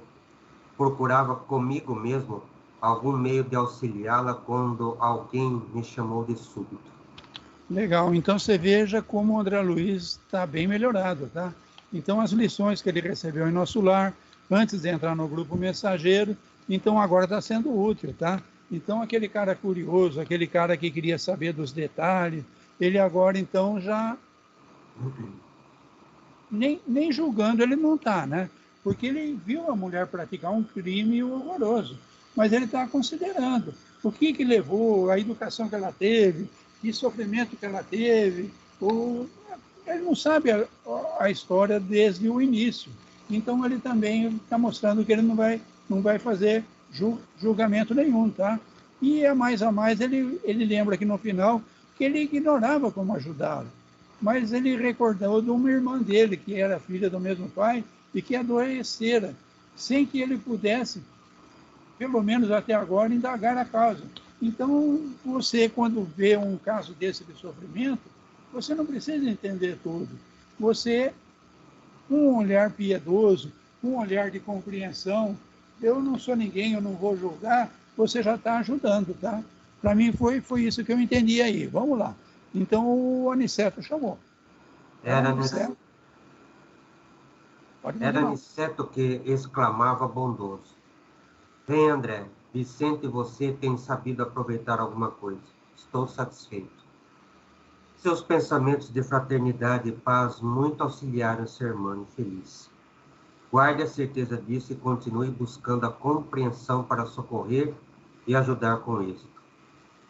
Procurava comigo mesmo algum meio de auxiliá-la quando alguém me chamou de súbito. Legal, então você veja como o André Luiz está bem melhorado, tá? Então as lições que ele recebeu em nosso lar, antes de entrar no grupo mensageiro, então agora está sendo útil, tá? Então aquele cara curioso, aquele cara que queria saber dos detalhes, ele agora então já nem julgando ele não está, né? Porque ele viu a mulher praticar um crime horroroso, mas ele está considerando o que levou, a educação que ela teve, que sofrimento que ela teve, ele não sabe a história desde o início. Então ele também está mostrando que ele não vai fazer julgamento nenhum, tá? E a mais, ele lembra que no final que ele ignorava como ajudá-la. Mas ele recordou de uma irmã dele, que era filha do mesmo pai, e que adoecera, sem que ele pudesse, pelo menos até agora, indagar a causa. Então, você, quando vê um caso desse de sofrimento, você não precisa entender tudo. Você, com um olhar piedoso, com um olhar de compreensão, eu não sou ninguém, eu não vou julgar, você já está ajudando, tá? Para mim foi isso que eu entendi aí. Vamos lá. Então o Aniceto chamou. Era Aniceto que exclamava bondoso: Vem, André, Vicente e você têm sabido aproveitar alguma coisa. Estou satisfeito. Seus pensamentos de fraternidade e paz muito auxiliaram seu irmão infeliz. Guarde a certeza disso e continue buscando a compreensão para socorrer e ajudar com êxito.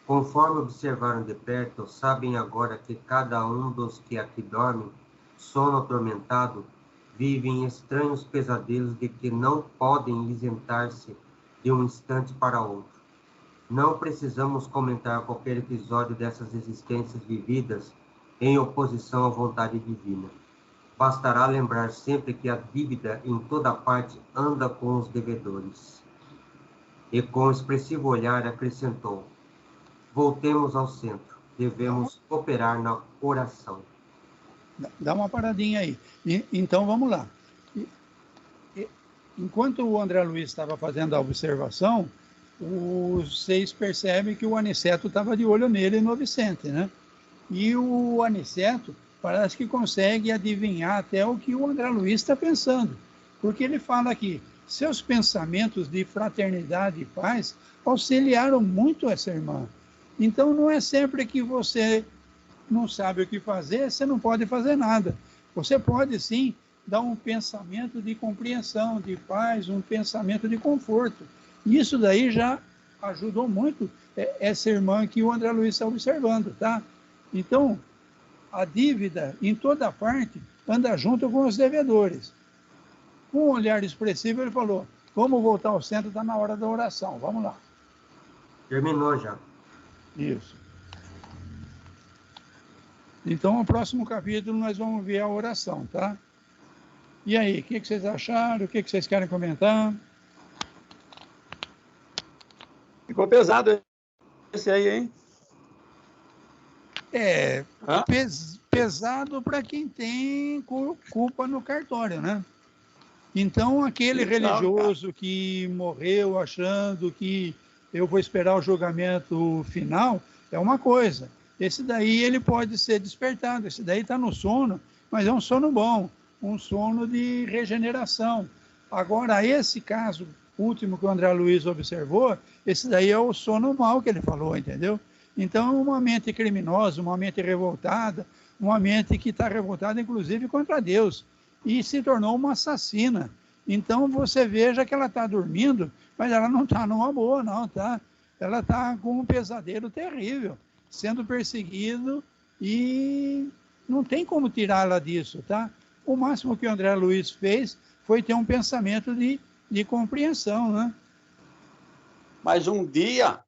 Conforme observaram de perto, sabem agora que cada um dos que aqui dormem, sono atormentado, vive em estranhos pesadelos de que não podem isentar-se de um instante para outro. Não precisamos comentar qualquer episódio dessas existências vividas em oposição à vontade divina. Bastará lembrar sempre que a dívida em toda parte anda com os devedores. E com expressivo olhar acrescentou: Voltemos ao centro. Devemos operar na oração. Dá uma paradinha aí. Então, vamos lá. Enquanto o André Luiz estava fazendo a observação, vocês percebem que o Aniceto estava de olho nele e no Vicente, né? E o Aniceto parece que consegue adivinhar até o que o André Luiz está pensando. Porque ele fala aqui, seus pensamentos de fraternidade e paz auxiliaram muito essa irmã. Então, não é sempre que você não sabe o que fazer, você não pode fazer nada. Você pode, sim, dar um pensamento de compreensão, de paz, um pensamento de conforto. Isso daí já ajudou muito essa irmã que o André Luiz está observando, tá? Então, a dívida, em toda parte, anda junto com os devedores. Com um olhar expressivo, ele falou, vamos voltar ao centro, está na hora da oração, vamos lá. Terminou já. Isso. Então, no próximo capítulo, nós vamos ver a oração, tá? E aí, o que vocês acharam? O que vocês querem comentar? Ficou pesado esse aí, hein? Pesado para quem tem culpa no cartório, né? Então, aquele religioso que morreu achando que eu vou esperar o julgamento final, é uma coisa. Esse daí ele pode ser despertado, esse daí está no sono, mas é um sono bom, um sono de regeneração. Agora, esse caso último que o André Luiz observou, esse daí é o sono mau que ele falou, entendeu? Então, uma mente criminosa, uma mente revoltada, uma mente que está revoltada, inclusive, contra Deus, e se tornou uma assassina. Então, você veja que ela está dormindo, mas ela não está numa boa, não, tá? Ela está com um pesadelo terrível, sendo perseguido e não tem como tirá-la disso, tá? O máximo que o André Luiz fez foi ter um pensamento de compreensão, né? Mas um dia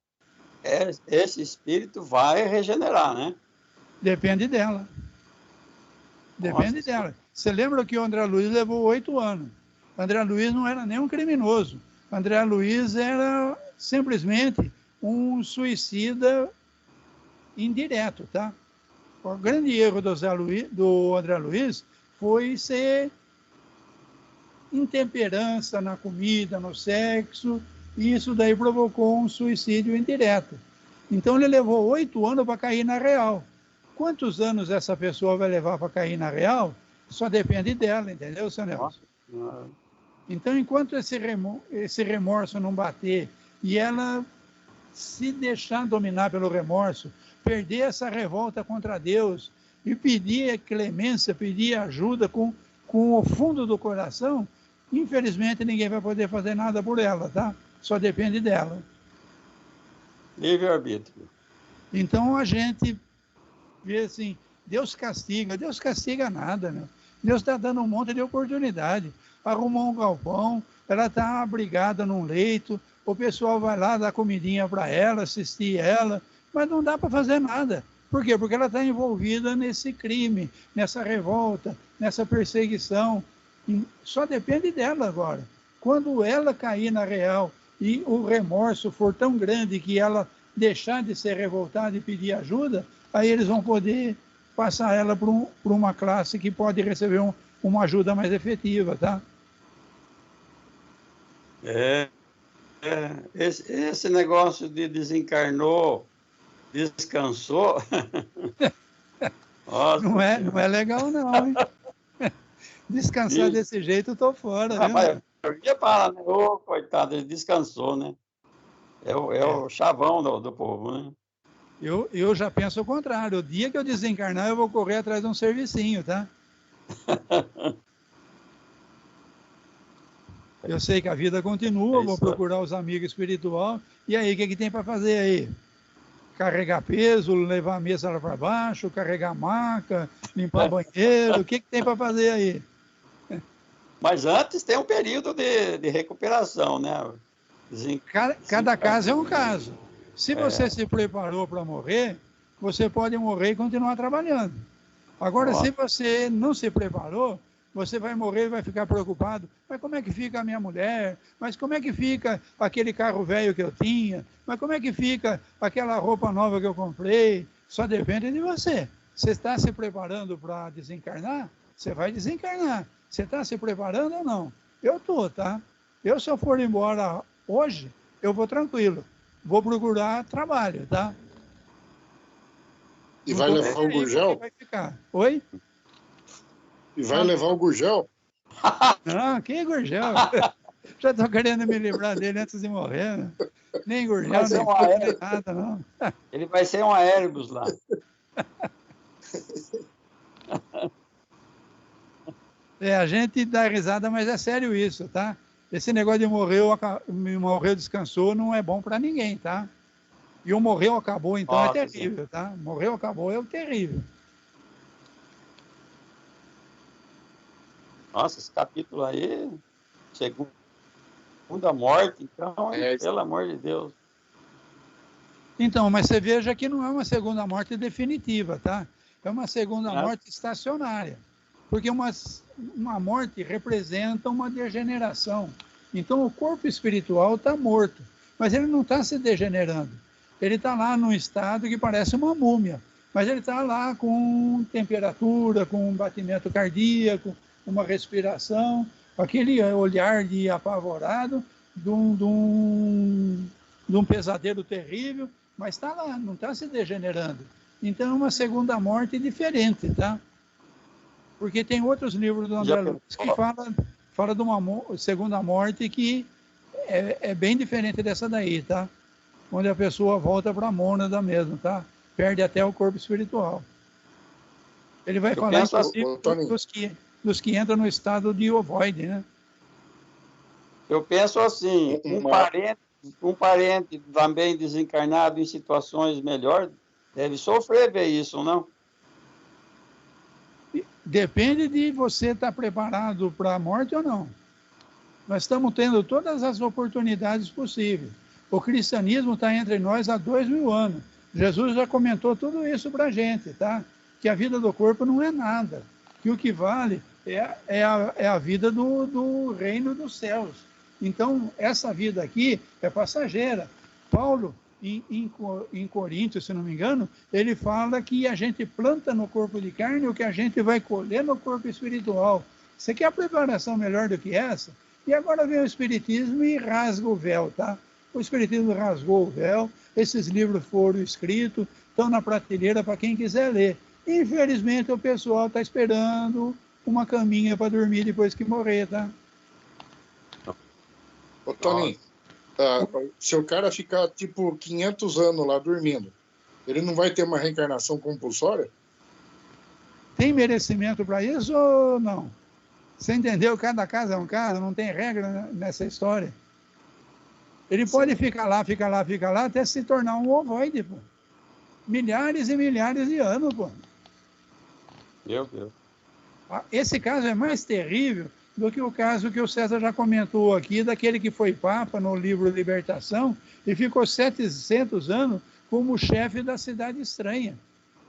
esse espírito vai regenerar, né? Depende dela. Depende dela. Você lembra que o André Luiz levou 8 anos. André Luiz não era nem um criminoso. André Luiz era simplesmente um suicida indireto, tá? O grande erro do André Luiz foi ser intemperança na comida, no sexo, e isso daí provocou um suicídio indireto. Então ele levou 8 anos para cair na real. Quantos anos essa pessoa vai levar para cair na real? Só depende dela, entendeu, seu Nelson? Então, enquanto esse remorso não bater e ela se deixar dominar pelo remorso, perder essa revolta contra Deus e pedir clemência, pedir ajuda com o fundo do coração, infelizmente ninguém vai poder fazer nada por ela, tá? Só depende dela. Livre-arbítrio. Então a gente vê assim, Deus castiga nada, meu. Deus está dando um monte de oportunidade. Arrumou um galpão, ela está abrigada num leito, o pessoal vai lá dar comidinha para ela, assistir ela, mas não dá para fazer nada. Por quê? Porque ela está envolvida nesse crime, nessa revolta, nessa perseguição. E só depende dela agora. Quando ela cair na real e o remorso for tão grande que ela deixar de ser revoltada e pedir ajuda, aí eles vão poder passar ela para uma classe que pode receber uma ajuda mais efetiva, tá? Esse negócio de desencarnou, descansou. Nossa, não é legal, não, hein? Descansar desse jeito, eu tô fora. Mas eu ia falar, né? Ô, coitado, ele descansou, né? É o chavão do povo, né? Eu já penso o contrário. O dia que eu desencarnar, eu vou correr atrás de um servicinho, tá? Eu sei que a vida continua, vou procurar os amigos espirituais. E aí, o que tem para fazer aí? Carregar peso, levar a mesa lá para baixo, carregar maca, limpar banheiro, o que tem para fazer aí? Mas antes tem um período de recuperação, né? Cada caso é um caso. Se você se preparou para morrer, você pode morrer e continuar trabalhando. Agora, se você não se preparou, você vai morrer e vai ficar preocupado. Mas como é que fica a minha mulher? Mas como é que fica aquele carro velho que eu tinha? Mas como é que fica aquela roupa nova que eu comprei? Só depende de você. Você está se preparando para desencarnar? Você vai desencarnar. Você está se preparando ou não? Eu estou, tá? Se eu for embora hoje, eu vou tranquilo. Vou procurar trabalho, tá? E vai levar o Gurgel? Vai ficar. Oi? E vai levar o Gurgel? Não, quem é Gurgel? Já estou querendo me livrar dele antes de morrer. Né? Nem Gurgel, nem nada, não. Ele vai ser um Airbus lá. A gente dá risada, mas é sério isso, tá? Esse negócio de morreu, descansou, não é bom para ninguém, tá? E o morreu, acabou, então é terrível, tá? Morreu, acabou, é o terrível. Nossa, esse capítulo aí, segunda morte, então, pelo amor de Deus. Então, mas você veja que não é uma segunda morte definitiva, tá? É uma segunda morte estacionária. Porque uma morte representa uma degeneração. Então, o corpo espiritual está morto, mas ele não está se degenerando. Ele está lá num estado que parece uma múmia, mas ele está lá com temperatura, com um batimento cardíaco, uma respiração, aquele olhar de apavorado, de um pesadelo terrível, mas está lá, não está se degenerando. Então, é uma segunda morte diferente, tá? Porque tem outros livros do André Luiz que fala de uma segunda morte que é bem diferente dessa daí, tá? Onde a pessoa volta para a mônada mesmo, tá? Perde até o corpo espiritual. Ele vai falar dos que entram no estado de ovoide, né? Eu penso assim, um parente também desencarnado em situações melhores deve sofrer ver isso, não? Depende de você estar preparado para a morte ou não. Nós estamos tendo todas as oportunidades possíveis. O cristianismo está entre nós há 2000 anos. Jesus já comentou tudo isso para a gente, tá? Que a vida do corpo não é nada. Que o que vale é a vida do reino dos céus. Então, essa vida aqui é passageira. Paulo, em Coríntios, se não me engano, ele fala que a gente planta no corpo de carne o que a gente vai colher no corpo espiritual. Você quer a preparação melhor do que essa? E agora vem o Espiritismo e rasga o véu, tá? O Espiritismo rasgou o véu, esses livros foram escritos, estão na prateleira para quem quiser ler. Infelizmente, o pessoal está esperando uma caminha para dormir depois que morrer, tá? Ô, Toninho, se o cara ficar, tipo, 500 anos lá dormindo, ele não vai ter uma reencarnação compulsória? Tem merecimento para isso ou não? Você entendeu? Cada caso é um caso, não tem regra nessa história. Ele pode ficar lá, até se tornar um ovoide, pô. Milhares e milhares de anos, pô. Meu Deus. Esse caso é mais terrível do que o caso que o César já comentou aqui, daquele que foi papa no livro Libertação e ficou 700 anos como chefe da cidade estranha.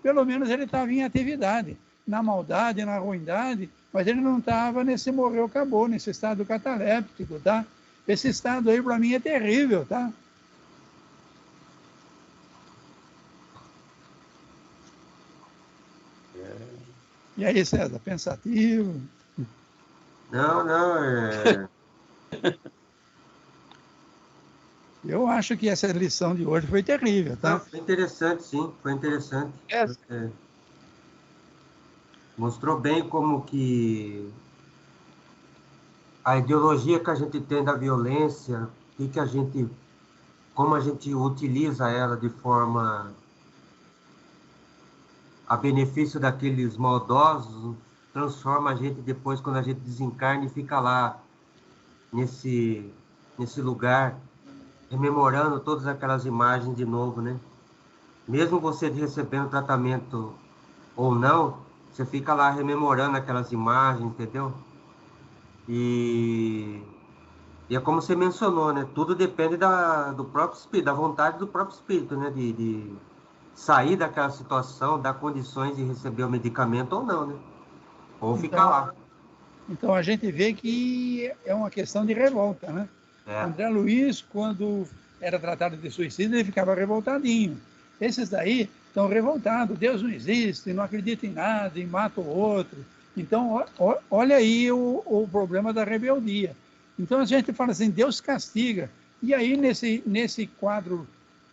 Pelo menos ele estava em atividade, na maldade, na ruindade, mas ele não estava nesse morreu, acabou, nesse estado cataléptico, tá? Esse estado aí, para mim, é terrível, tá? E aí, César, pensativo? Não. Eu acho que essa lição de hoje foi terrível, tá? Não, foi interessante, sim, foi interessante. Mostrou bem como que a ideologia que a gente tem da violência, como a gente utiliza ela de forma a benefício daqueles maldosos, transforma a gente depois, quando a gente desencarna, e fica lá nesse lugar, rememorando todas aquelas imagens de novo, né? Mesmo você recebendo tratamento ou não, você fica lá rememorando aquelas imagens, entendeu? E é como você mencionou, né? Tudo depende do próprio espírito, da vontade do próprio espírito, né? De sair daquela situação, dar condições de receber o medicamento ou não, né? Ou ficar lá. Então a gente vê que é uma questão de revolta, né? André Luiz, quando era tratado de suicídio, ele ficava revoltadinho. Esses daí estão revoltados, Deus não existe, não acredita em nada, e mata o outro. Então, olha aí o problema da rebeldia. Então a gente fala assim, Deus castiga. E aí, nesse quadro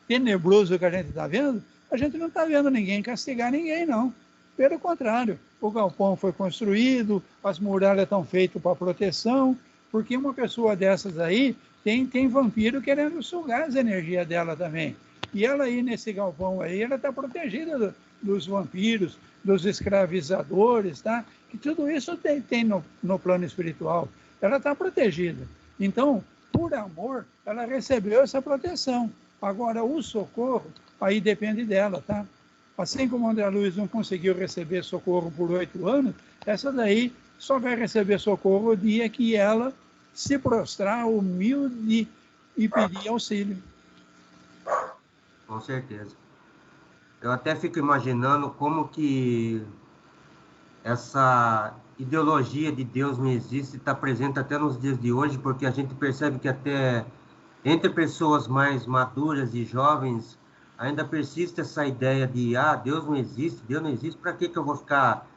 tenebroso que a gente está vendo, a gente não está vendo ninguém castigar ninguém, não. Pelo contrário, o galpão foi construído, as muralhas estão feitas para proteção, porque uma pessoa dessas aí tem vampiro querendo sugar as energias dela também. E ela aí, nesse galpão aí, ela está protegida dos vampiros, dos escravizadores, tá? Que tudo isso tem no plano espiritual. Ela está protegida. Então, por amor, ela recebeu essa proteção. Agora, o socorro, aí depende dela, tá? Assim como André Luiz não conseguiu receber socorro por 8 anos, essa daí só vai receber socorro o dia que ela se prostrar humilde e pedir auxílio. Com certeza. Eu até fico imaginando como que essa ideologia de Deus não existe, está presente até nos dias de hoje, porque a gente percebe que até entre pessoas mais maduras e jovens ainda persiste essa ideia de Deus não existe, para que eu vou ficar...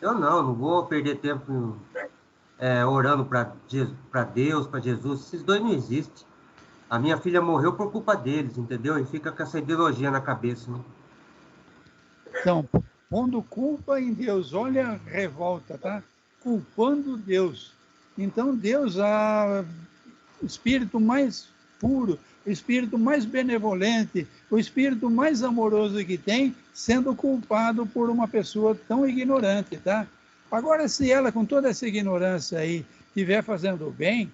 Eu não vou perder tempo orando para Deus, para Jesus, esses dois não existem. A minha filha morreu por culpa deles, entendeu? E fica com essa ideologia na cabeça, né? Então, pondo culpa em Deus, olha a revolta, tá? Culpando Deus. Então, Deus, o espírito mais puro, o espírito mais benevolente, o espírito mais amoroso que tem, sendo culpado por uma pessoa tão ignorante, tá? Agora, se ela, com toda essa ignorância aí, estiver fazendo o bem,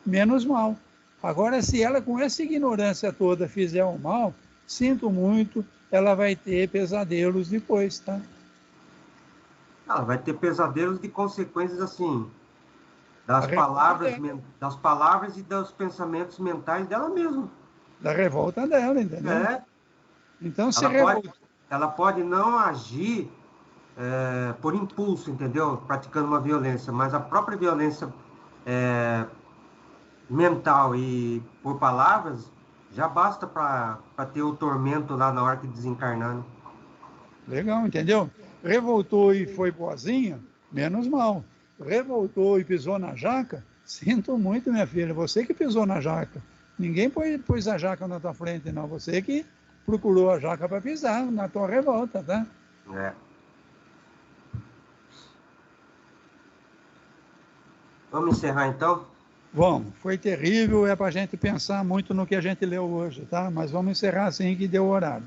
menos mal. Agora, se ela, com essa ignorância toda, fizer o mal, sinto muito, ela vai ter pesadelos depois, tá? Ela vai ter pesadelos de consequências, assim, das palavras e dos pensamentos mentais dela mesma. Da revolta dela, entendeu? Então, ela pode não agir por impulso, entendeu? Praticando uma violência, mas a própria violência mental e por palavras já basta para ter o tormento lá na hora que desencarnando. Legal, entendeu? Revoltou e foi boazinha, menos mal. Revoltou e pisou na jaca, sinto muito, minha filha, você que pisou na jaca. Ninguém pôs a jaca na tua frente, não. Você que procurou a jaca para pisar na tua revolta, tá? Vamos encerrar então? Vamos, foi terrível, é para a gente pensar muito no que a gente leu hoje, tá? Mas vamos encerrar assim que deu o horário.